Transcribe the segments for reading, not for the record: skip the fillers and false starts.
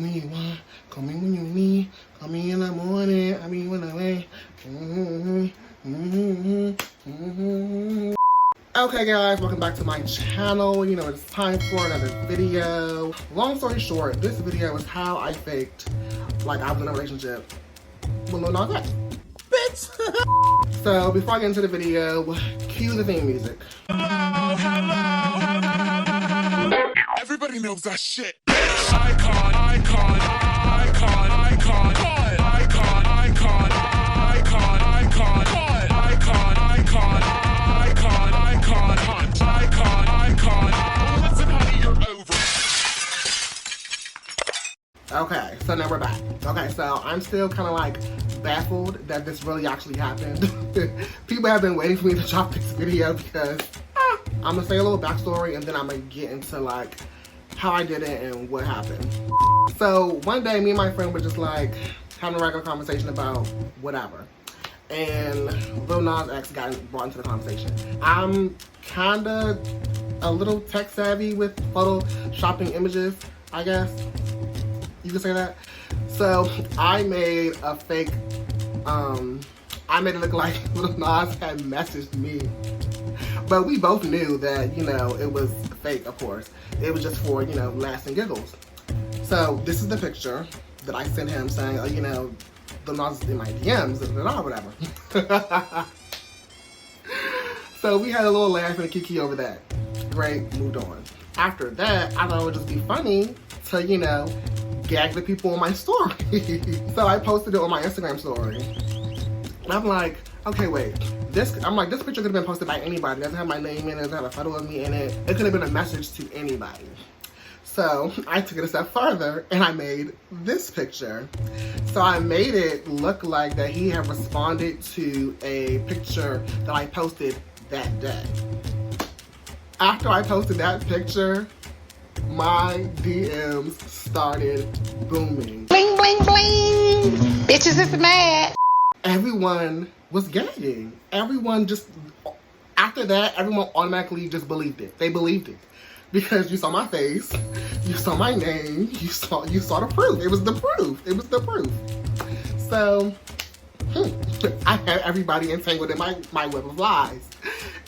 me one, call me when you need, call me in the morning, I mean when I wait. Okay guys, welcome back to my channel. You know, it's time for another video. Long story short, this video is how I faked like I was in a relationship with Lil Nas X. Bitch! So before I get into the video, cue the theme music. Hello. Everybody knows that shit. Icon, icon, icon, icon, icon, icon, icon, icon, icon, icon, icon, icon, icon. Listen, honey, you're over. Okay, so now we're back. Okay, so I'm still kind of like baffled that this really actually happened. People have been waiting for me to drop this video because I'm gonna say a little backstory and then I'm gonna get into like how I did it and what happened. So one day me and my friend were just like having a regular conversation about whatever. And Lil Nas X got brought into the conversation. I'm kinda a little tech savvy with photoshopping images, I guess. You could say that. So I made a fake, I made it look like Lil Nas had messaged me. But we both knew that, you know, it was fake, of course. It was just for, you know, laughs and giggles. So this is the picture that I sent him saying, oh, you know, Lil Nas is in my DMs, or whatever. So we had a little laugh and a kiki over that. Great, moved on. After that, I thought it would just be funny to, you know, gag the people on my story. So I posted it on my Instagram story. And I'm like, okay, wait. This picture could have been posted by anybody. It doesn't have my name in it, it doesn't have a photo of me in it. It could have been a message to anybody. So I took it a step further and I made this picture. So I made it look like that he had responded to a picture that I posted that day. After I posted that picture, my DMs started booming. Bling, bling, bling. Bitches is mad. Everyone was gagging. Everyone just, after that, everyone automatically just believed it. They believed it. Because you saw my face, you saw my name, you saw the proof. It was the proof. It was the proof. So, I had everybody entangled in my web of lies.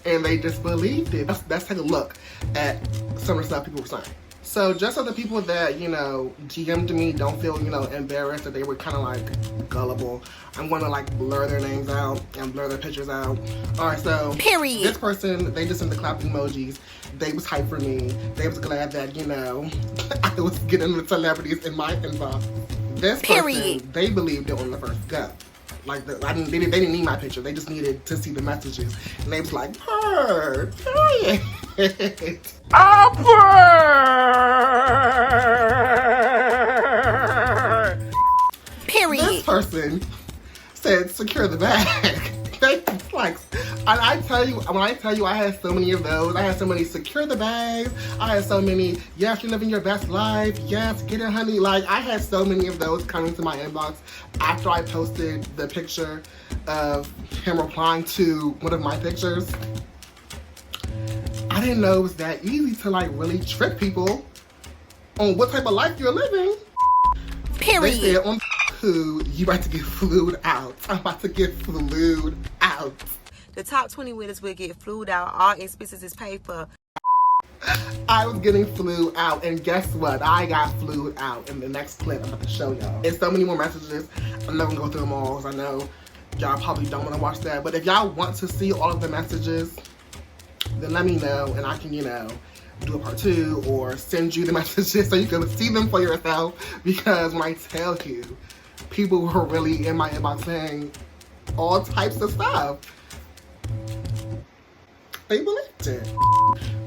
And they just believed it. Let's take a look at some of the stuff people were saying. So just so the people that, you know, DM'd me don't feel, you know, embarrassed that they were kind of like gullible, I'm going to like blur their names out and blur their pictures out. Alright, so period. This person, they just sent the clapping emojis. They was hyped for me. They was glad that, you know, I was getting the celebrities in my inbox. This person, they believed it on the first go. Like, they didn't need my picture. They just needed to see the messages. And they was like, period. Period. This person said, secure the bag. Like, when I tell you I had so many of those. I had so many secure the bags. I had so many, yes, you're living your best life. Yes, get it, honey. Like, I had so many of those coming to my inbox after I posted the picture of him replying to one of my pictures. I didn't know it was that easy to like really trick people on what type of life you're living. Period. They said on who you about to get flued out. I'm about to get flued out. The top 20 winners will get flued out. All expenses is paid for. I was getting flued out, and guess what? I got flued out in the next clip I'm about to show y'all. There's so many more messages. I'm not gonna go through them all because I know y'all probably don't want to watch that. But if y'all want to see all of the messages, then let me know and I can, you know, do a part 2 or send you the messages so you can see them for yourself. Because when I tell you, people were really in my inbox saying all types of stuff. They believed it.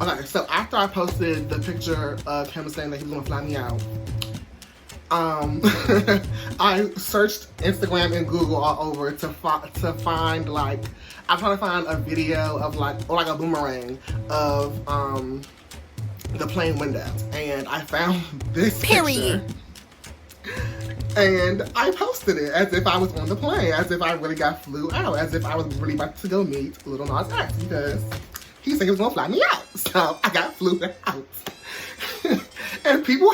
Okay, so after I posted the picture of him saying that he was gonna fly me out, I searched Instagram and Google all over to find like, I'm trying to find a video of like, or like a boomerang of the plane window, and I found this picture. And I posted it as if I was on the plane, as if I really got flew out, as if I was really about to go meet Lil Nas X because he said he was gonna fly me out. So I got flew out. And people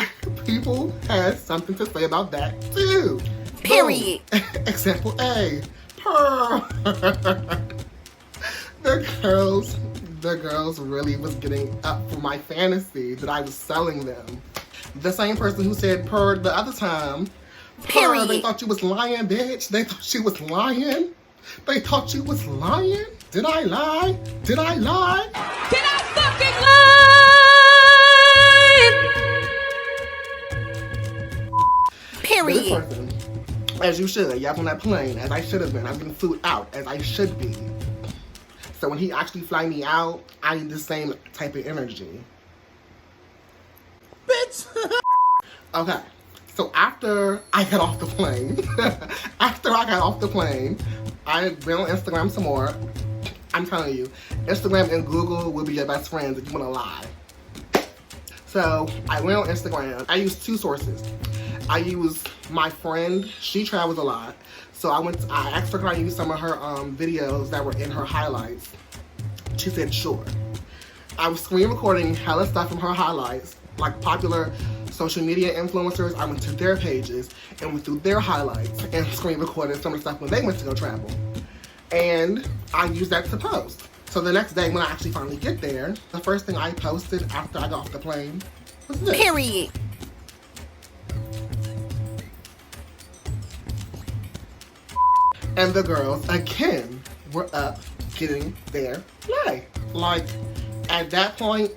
had something to say about that too. Period. Boom. Example A. Purr. The girls really was getting up for my fantasy that I was selling them. The same person who said purr the other time. Purr, Period. they thought you was lying, bitch. They thought she was lying. They thought you was lying. Did I lie? Did I lie? Did I fucking lie? Period. This person, as you should, y'all on that plane, as I should have been. I'm getting flew out, as I should be. So when he actually fly me out, I need the same type of energy. Bitch. Okay, so after I got off the plane, I went on Instagram some more. I'm telling you, Instagram and Google will be your best friends if you want to lie. So I went on Instagram. I used two sources. I used my friend. She travels a lot. So I asked her can I use some of her videos that were in her highlights. She said sure. I was screen recording hella stuff from her highlights, like popular social media influencers. I went to their pages and went through their highlights and screen recorded some of the stuff when they went to go travel. And I used that to post. So the next day when I actually finally get there, the first thing I posted after I got off the plane was this. Period. And the girls, again, were up getting their play. Like, at that point,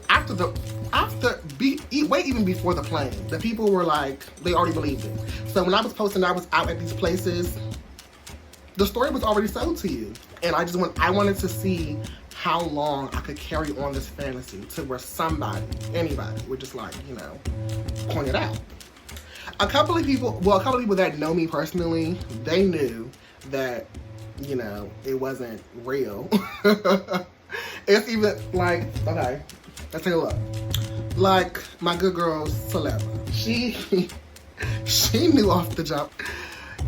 wait, even before the plane, the people were like, they already believed it. So when I was posting, I was out at these places, the story was already sold to you. And I wanted to see how long I could carry on this fantasy to where anybody would just like, you know, point it out. A couple of people that know me personally, they knew that, you know, it wasn't real. It's even like, okay, let's take a look. Like my good girl Celeba, she knew off the jump,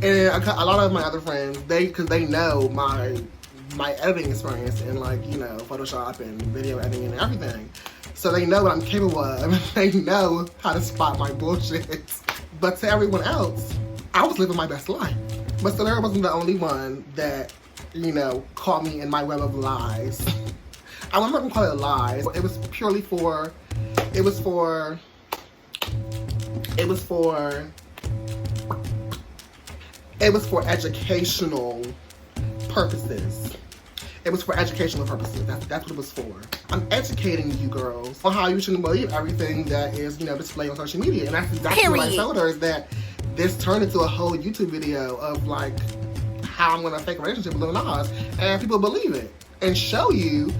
and a lot of my other friends, because they know my editing experience and, like, you know, Photoshop and video editing and everything, so they know what I'm capable of. They know how to spot my bullshit. But to everyone else, I was living my best life. But Celera wasn't the only one that, you know, caught me in my web of lies. I'm not gonna call it lies. It was purely for educational purposes. It was for educational purposes. That's what it was for. I'm educating you girls on how you shouldn't believe everything that is, you know, displayed on social media. And that's exactly what I told her, is that this turned into a whole YouTube video of, like, how I'm gonna fake a relationship with Lil Nas. And people believe it. And show you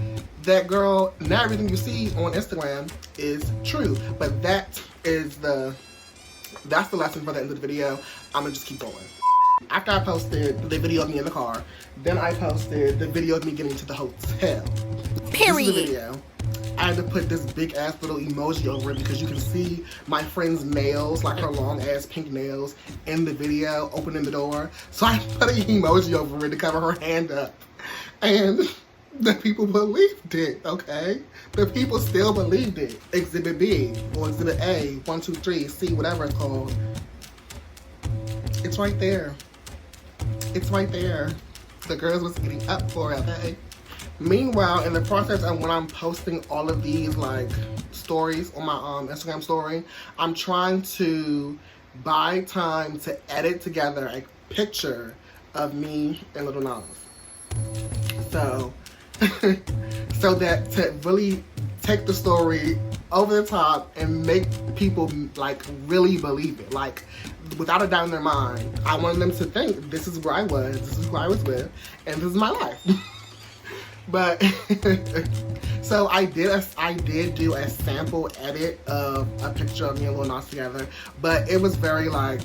that, girl, not everything you see on Instagram is true. But that's the lesson for the end of the video. I'm gonna just keep going. After I posted the video of me in the car, then I posted the video of me getting to the hotel. Period. This is the video. I had to put this big ass little emoji over it because you can see my friend's nails, like her long ass pink nails, in the video opening the door. So I put an emoji over it to cover her hand up. And the people believed it, okay? The people still believed it. Exhibit B or Exhibit A, 1, 2, 3, C, whatever it's called. It's right there. It's right there. The girls was getting up for it, okay? Meanwhile, in the process of when I'm posting all of these, like, stories on my Instagram story, I'm trying to buy time to edit together a picture of me and Lil Nas. So, so that to really take the story over the top and make people, like, really believe it. Like, without a doubt in their mind, I wanted them to think this is where I was, this is who I was with, and this is my life. But so I did do a sample edit of a picture of me and Lil Nas together, but it was very, like,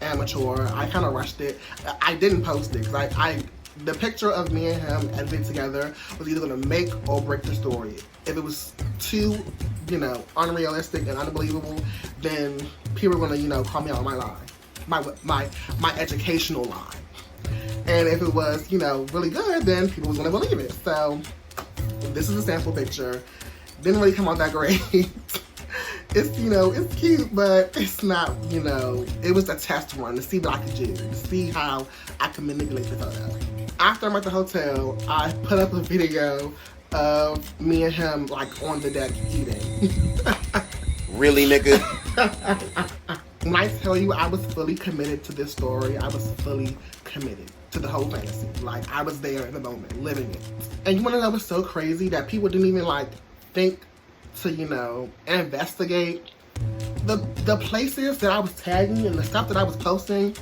amateur. I kind of rushed it. I didn't post it because the picture of me and him edited together was either gonna make or break the story. If it was too, you know, unrealistic and unbelievable, then people were gonna, you know, call me out on my lie, my educational lie. And if it was, you know, really good, then people was gonna believe it. So this is a sample picture. Didn't really come out that great. It's, you know, it's cute, but it's not, you know, it was a test run to see what I could do, to see how I can manipulate the photo. After I'm at the hotel, I put up a video of me and him, like, on the deck eating. Really, nigga? When I tell you I was fully committed to this story, I was fully committed to the whole fantasy. Like, I was there in the moment, living it. And you wanna know what's so crazy? That people didn't even, like, think to, you know, investigate. The places that I was tagging and the stuff that I was posting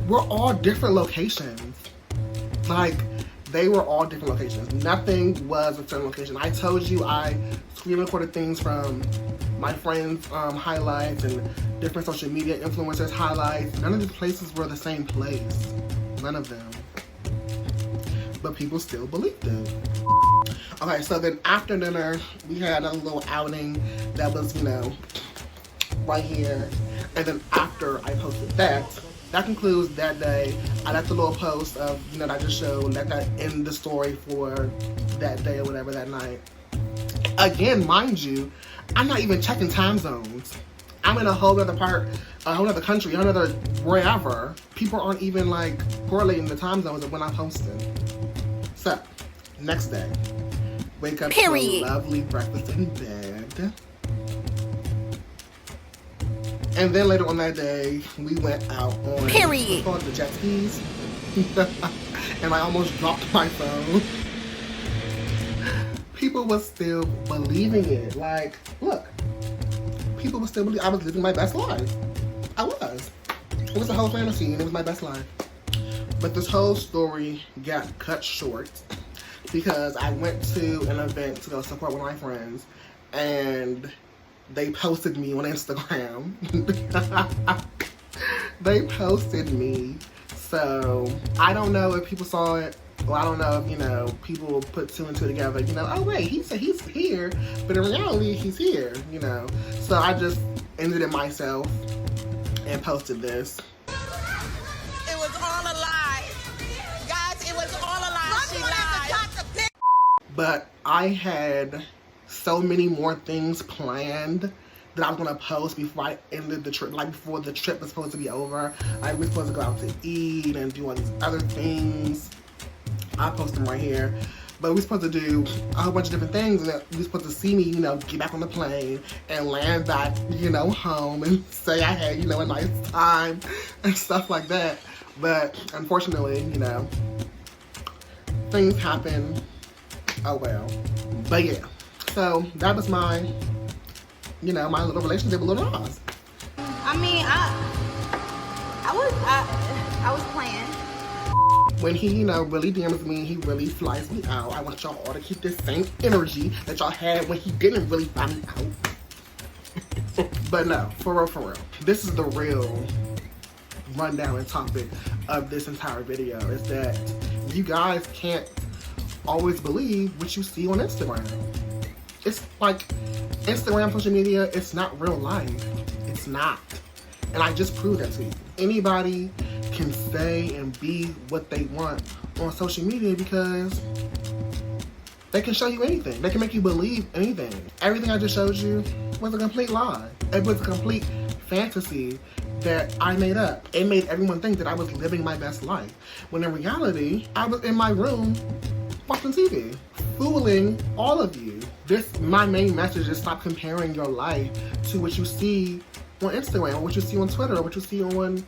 were all different locations. Like, they were all different locations. Nothing was a certain location. I told you I screen recorded things from my friends' highlights and different social media influencers' highlights. None of these places were the same place. None of them. But people still believed it. Okay, so then after dinner, we had a little outing that was, you know, right here. And then after I posted that concludes that day. I left a little post of, you know, that I just showed, that in the story for that day or whatever, that night. Again, mind you, I'm not even checking time zones. I'm in a whole other part, a whole other country, a whole other wherever. People aren't even, like, correlating the time zones of when I'm posting. So, next day, wake up to a lovely breakfast in bed. And then later on that day, we went out on what's called the jet skis. And I almost dropped my phone. People were still believing it. Like, look, people were still believing I was living my best life. I was. It was a whole fantasy and it was my best life. But this whole story got cut short because I went to an event to go support one of my friends, and they posted me on Instagram. They posted me. So I don't know if people saw it. Well, I don't know if, you know, people put two and two together, you know, oh wait, he said he's here, but in reality, he's here, you know. So I just ended it myself and posted this. It was all a lie. Guys, it was all a lie. She lied. But I had so many more things planned that I was gonna post before I ended the trip, like before the trip was supposed to be over. I was supposed to go out to eat and do all these other things. I'll post them right here. But we were supposed to do a whole bunch of different things, and we were supposed to see me, you know, get back on the plane and land back, you know, home and say I had, you know, a nice time and stuff like that. But unfortunately, you know, things happen. Oh well. But yeah. So that was my, you know, my little relationship with Lil Nas. I mean, I was playing. When he, you know, really DMs me, he really flies me out. I want y'all all to keep this same energy that y'all had when he didn't really fly me out. But no, for real. This is the real rundown and topic of this entire video, is that you guys can't always believe what you see on Instagram. It's like Instagram, social media, it's not real life. It's not. And I just proved that to you. Anybody can say and be what they want on social media because they can show you anything. They can make you believe anything. Everything I just showed you was a complete lie. It was a complete fantasy that I made up. It made everyone think that I was living my best life. When in reality, I was in my room watching TV, fooling all of you. My main message is stop comparing your life to what you see on Instagram, or what you see on Twitter, or what you see on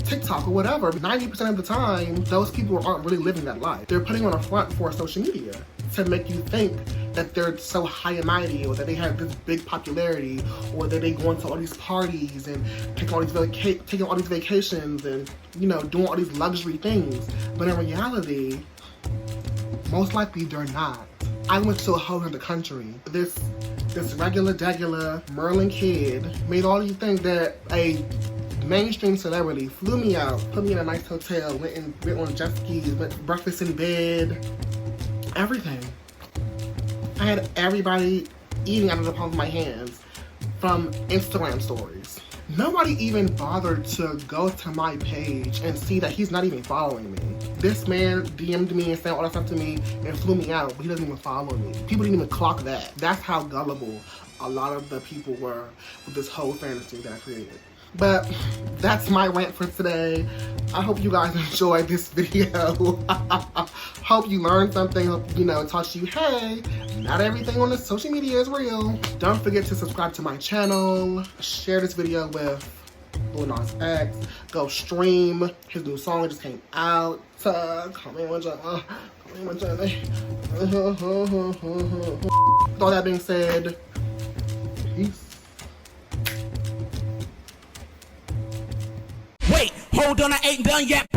TikTok, or whatever. 90% of the time, those people aren't really living that life. They're putting on a front for social media to make you think that they're so high and mighty, or that they have this big popularity, or that they go into all these parties and taking all these vacations and, you know, doing all these luxury things. But in reality, most likely they're not. I went to a whole other country. This regular Merlin kid made all you think that a mainstream celebrity flew me out, put me in a nice hotel, went on jet skis, went to breakfast in bed, everything. I had everybody eating out of the palm of my hands from Instagram stories. Nobody even bothered to go to my page and see that he's not even following me. This man DM'd me and sent all that stuff to me and flew me out, but he doesn't even follow me. People didn't even clock that. That's how gullible a lot of the people were with this whole fantasy that I created. But that's my rant for today. I hope you guys enjoyed this video. Hope you learned something. Hope, you know, it taught you, hey, not everything on the social media is real. Don't forget to subscribe to my channel. Share this video with LIL NAS X. Go stream his new song that just came out. With all that being said, peace. Wait, hold on, I ain't done yet.